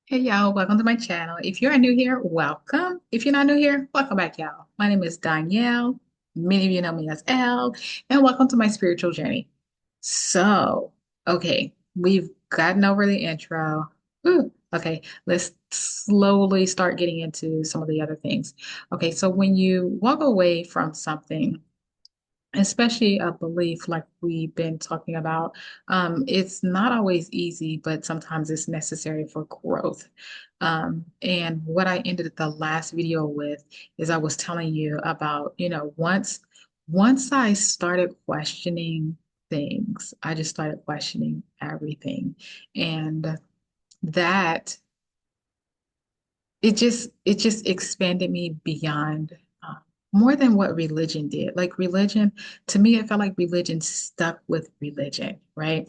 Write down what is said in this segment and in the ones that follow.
Hey y'all, welcome to my channel. If you're new here, welcome. If you're not new here, welcome back, y'all. My name is Danielle. Many of you know me as Elle, and welcome to my spiritual journey. So, okay, we've gotten over the intro. Okay, let's slowly start getting into some of the other things. Okay, so when you walk away from something, especially a belief like we've been talking about, it's not always easy, but sometimes it's necessary for growth. And what I ended the last video with is I was telling you about, once I started questioning things, I just started questioning everything. And that it just expanded me beyond uh, more than what religion did. Like religion, to me, it felt like religion stuck with religion, right?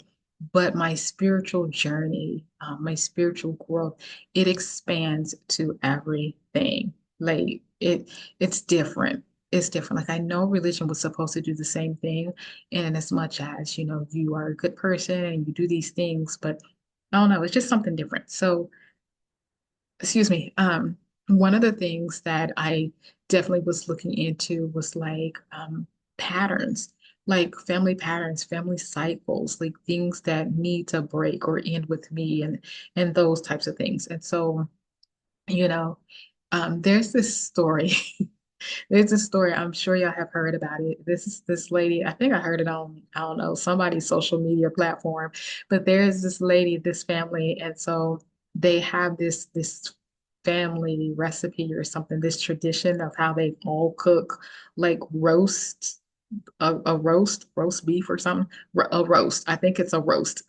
But my spiritual journey, my spiritual growth, it expands to everything. Like it's different. It's different. Like I know religion was supposed to do the same thing, and as much as you are a good person and you do these things, but I don't know, it's just something different. So excuse me, one of the things that I definitely was looking into was like patterns, like family patterns, family cycles, like things that need to break or end with me and those types of things. And so, you know, there's this story. There's a story, I'm sure y'all have heard about it. This is this lady, I think I heard it on, I don't know, somebody's social media platform, but there's this lady, this family, and so they have this family recipe or something, this tradition of how they all cook like roast beef or something, a roast. I think it's a roast.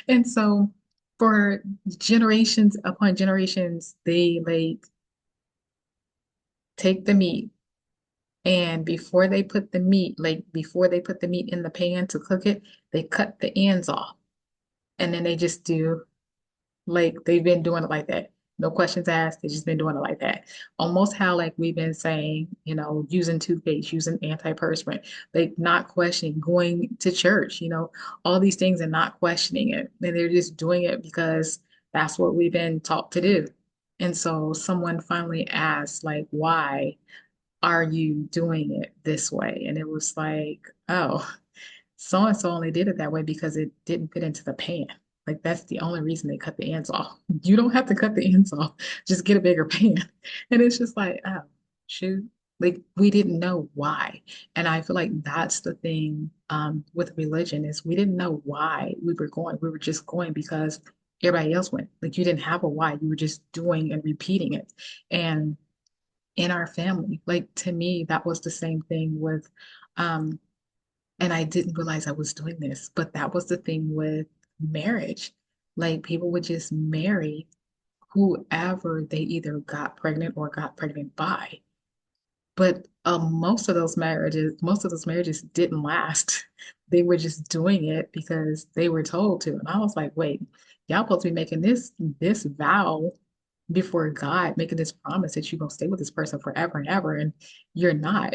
And so for generations upon generations, they like take the meat and before they put the meat in the pan to cook it, they cut the ends off. And then they just do like they've been doing it like that. No questions asked. They've just been doing it like that. Almost how like we've been saying, using toothpaste, using antiperspirant, like not questioning, going to church, all these things and not questioning it. And they're just doing it because that's what we've been taught to do. And so someone finally asked, like, why are you doing it this way? And it was like, oh, so and so only did it that way because it didn't fit into the pan. Like that's the only reason they cut the ends off. You don't have to cut the ends off. Just get a bigger pan. And it's just like, oh, shoot. Like we didn't know why. And I feel like that's the thing with religion is we didn't know why we were going. We were just going because everybody else went. Like you didn't have a why. You were just doing and repeating it. And in our family. Like to me, that was the same thing with, um, and I didn't realize I was doing this, but that was the thing with marriage. Like people would just marry whoever they either got pregnant or got pregnant by. But most of those marriages didn't last. They were just doing it because they were told to. And I was like, wait, y'all supposed to be making this vow before God, making this promise that you're gonna stay with this person forever and ever, and you're not.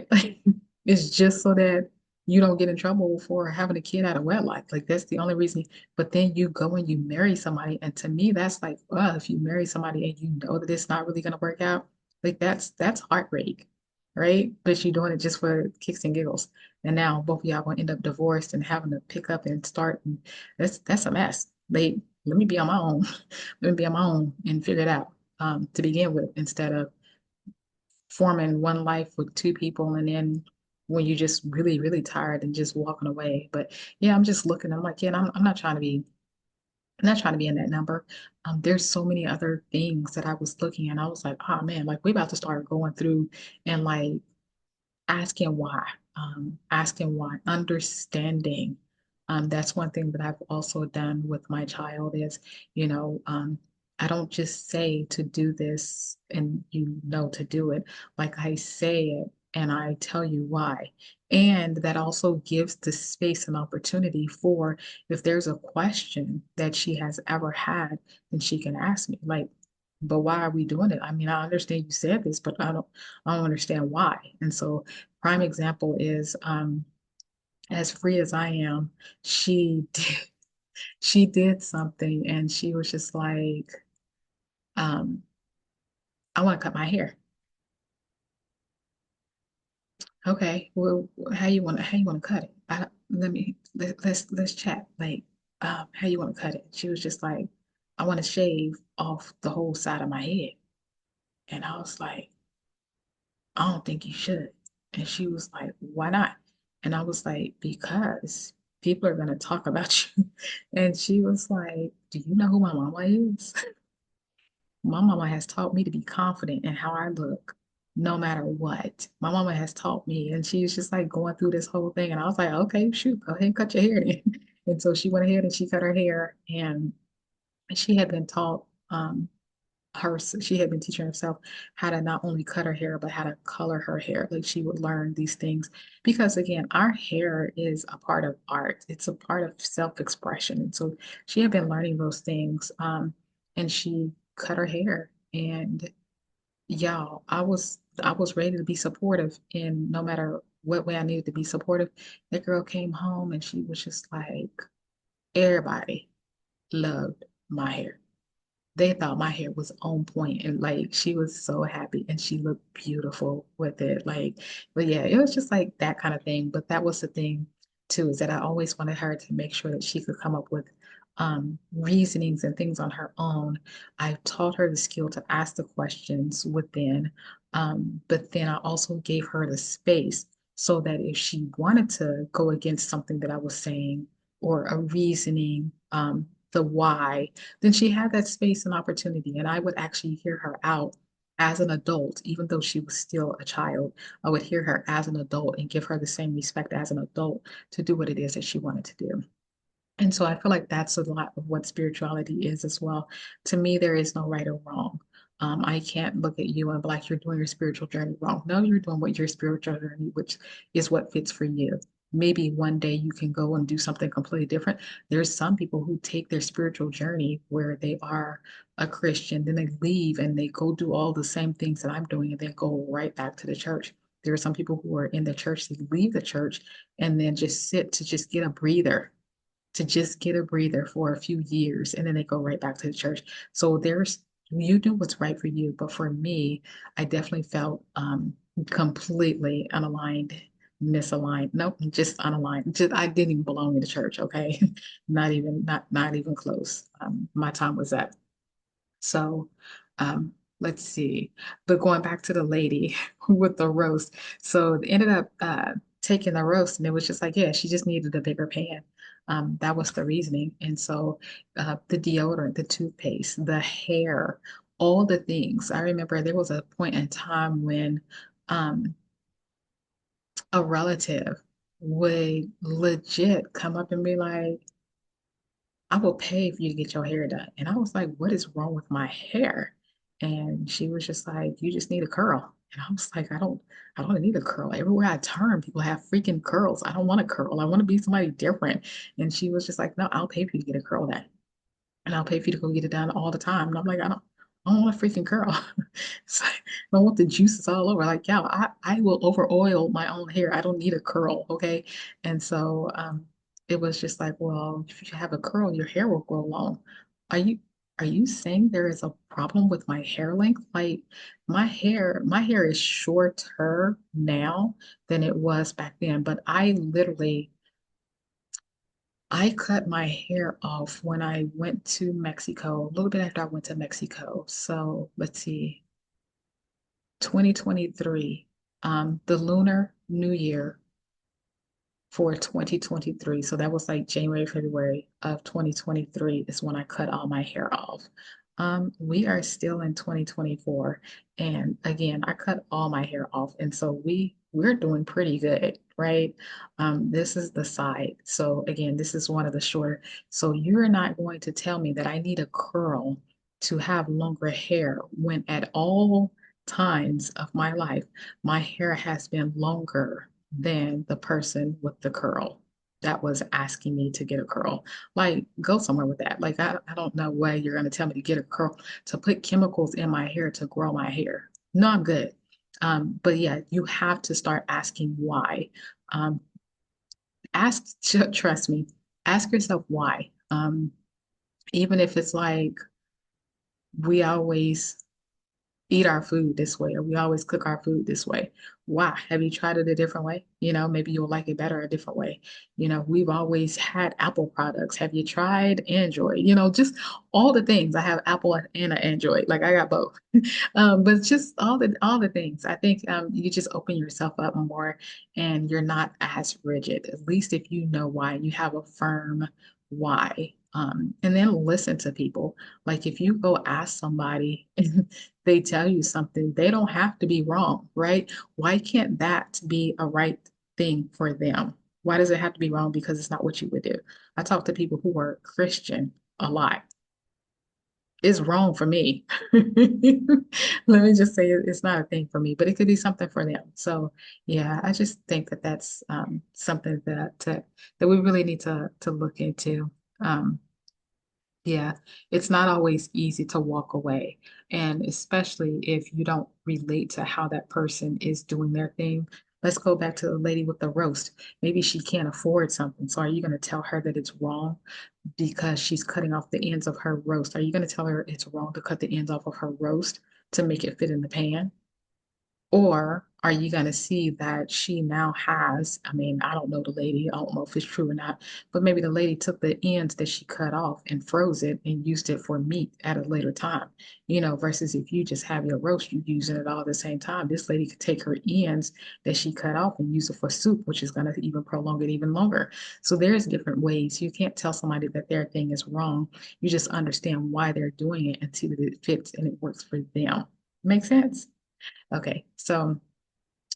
It's just so that you don't get in trouble for having a kid out of wedlock. Like that's the only reason. But then you go and you marry somebody, and to me, that's like, if you marry somebody and you know that it's not really gonna work out, like that's heartbreak, right? But you're doing it just for kicks and giggles. And now both of y'all gonna end up divorced and having to pick up and start. And that's a mess. They let me be on my own. Let me be on my own and figure it out to begin with, instead of forming one life with two people and then when you're just really, really tired and just walking away. But yeah, I'm just looking. I'm like, yeah, I'm not trying to be. I'm not trying to be in that number. There's so many other things that I was looking at. I was like, oh man, like we about to start going through and like asking why, understanding. That's one thing that I've also done with my child is, you know, um, I don't just say to do this and you know to do it. Like I say it and I tell you why. And that also gives the space and opportunity for if there's a question that she has ever had, then she can ask me. Like, but why are we doing it? I mean, I understand you said this, but I don't understand why. And so prime example is as free as I am, she did she did something and she was just like, um, I want to cut my hair. Okay, well, how you want to cut it? Let's chat. Like, how you want to cut it? She was just like, I want to shave off the whole side of my head. And I was like, I don't think you should. And she was like, why not? And I was like, because people are going to talk about you. And she was like, do you know who my mama is? My mama has taught me to be confident in how I look, no matter what. My mama has taught me, and she was just like going through this whole thing. And I was like, okay, shoot, go ahead and cut your hair then. And so she went ahead and she cut her hair, and she had been taught she had been teaching herself how to not only cut her hair but how to color her hair. Like she would learn these things because again our hair is a part of art, it's a part of self-expression, and so she had been learning those things, and she cut her hair. And y'all, I was ready to be supportive in no matter what way I needed to be supportive. That girl came home and she was just like, everybody loved my hair. They thought my hair was on point, and like she was so happy and she looked beautiful with it. Like, but yeah, it was just like that kind of thing. But that was the thing too, is that I always wanted her to make sure that she could come up with reasonings and things on her own. I taught her the skill to ask the questions within, but then I also gave her the space so that if she wanted to go against something that I was saying or a reasoning, the why, then she had that space and opportunity. And I would actually hear her out as an adult, even though she was still a child. I would hear her as an adult and give her the same respect as an adult to do what it is that she wanted to do. And so I feel like that's a lot of what spirituality is as well. To me, there is no right or wrong. I can't look at you and be like, you're doing your spiritual journey wrong. No, you're doing what your spiritual journey, which is what fits for you. Maybe one day you can go and do something completely different. There's some people who take their spiritual journey where they are a Christian, then they leave and they go do all the same things that I'm doing and then go right back to the church. There are some people who are in the church, they leave the church and then just sit to just get a breather, to just get a breather for a few years and then they go right back to the church. So you do what's right for you. But for me, I definitely felt completely unaligned, misaligned. Nope, just unaligned. Just I didn't even belong in the church, okay? Not even close. My time was up. So let's see. But going back to the lady with the roast. So it ended up taking the roast, and it was just like, yeah, she just needed a bigger pan. That was the reasoning. And so the deodorant, the toothpaste, the hair, all the things. I remember there was a point in time when um, a relative would legit come up and be like, I will pay for you to get your hair done. And I was like, what is wrong with my hair? And she was just like, you just need a curl. And I was like, I don't need a curl. Everywhere I turn, people have freaking curls. I don't want a curl. I want to be somebody different. And she was just like, no, I'll pay for you to get a curl done. And I'll pay for you to go get it done all the time. And I'm like, I don't want a freaking curl. It's like, I don't want the juices all over. Like, yeah, I will over oil my own hair. I don't need a curl. Okay. And so it was just like, well, if you have a curl, your hair will grow long. Are you are you saying there is a problem with my hair length? Like my hair is shorter now than it was back then, but I cut my hair off when I went to Mexico, a little bit after I went to Mexico. So let's see, 2023, the Lunar New Year for 2023. So that was like January, February of 2023 is when I cut all my hair off. We are still in 2024. And again, I cut all my hair off. And so we're doing pretty good, right? This is the side. So again, this is one of the shorter. So you're not going to tell me that I need a curl to have longer hair when at all times of my life, my hair has been longer than the person with the curl that was asking me to get a curl. Like, go somewhere with that. Like, I don't know why you're going to tell me to get a curl, to put chemicals in my hair to grow my hair. No, I'm good. But yeah, you have to start asking why. Um, trust me, ask yourself why. Even if it's like, we always eat our food this way, or we always cook our food this way. Why? Have you tried it a different way? Maybe you'll like it better a different way. We've always had Apple products. Have you tried Android? Just all the things. I have Apple and an Android. Like I got both. But just all the things. I think you just open yourself up more and you're not as rigid. At least if you know why, you have a firm why. And then listen to people. Like if you go ask somebody they tell you something, they don't have to be wrong, right? Why can't that be a right thing for them? Why does it have to be wrong? Because it's not what you would do. I talk to people who are Christian a lot. It's wrong for me. Let me just say it's not a thing for me, but it could be something for them. So yeah, I just think that that's something that we really need to look into. Um, yeah, it's not always easy to walk away. And especially if you don't relate to how that person is doing their thing. Let's go back to the lady with the roast. Maybe she can't afford something. So are you going to tell her that it's wrong because she's cutting off the ends of her roast? Are you going to tell her it's wrong to cut the ends off of her roast to make it fit in the pan? Or are you going to see that she now has, I mean, I don't know the lady, I don't know if it's true or not, but maybe the lady took the ends that she cut off and froze it and used it for meat at a later time, versus if you just have your roast, you using it all at the same time. This lady could take her ends that she cut off and use it for soup, which is going to even prolong it even longer. So there's different ways. You can't tell somebody that their thing is wrong. You just understand why they're doing it and see that it fits and it works for them. Make sense? Okay, so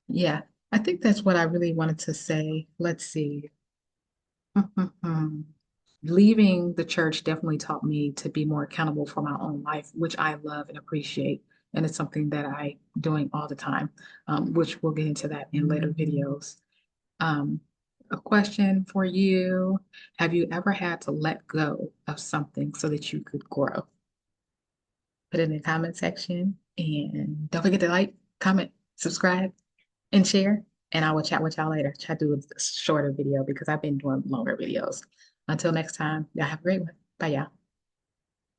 yeah, I think that's what I really wanted to say. Let's see. Leaving the church definitely taught me to be more accountable for my own life, which I love and appreciate. And it's something that I doing all the time, which we'll get into that in later videos. Um, a question for you. Have you ever had to let go of something so that you could grow? Put it in the comment section and don't forget to like, comment, subscribe and share. And I will chat with y'all later. Try to do a shorter video because I've been doing longer videos. Until next time, y'all have a great one. Bye, y'all.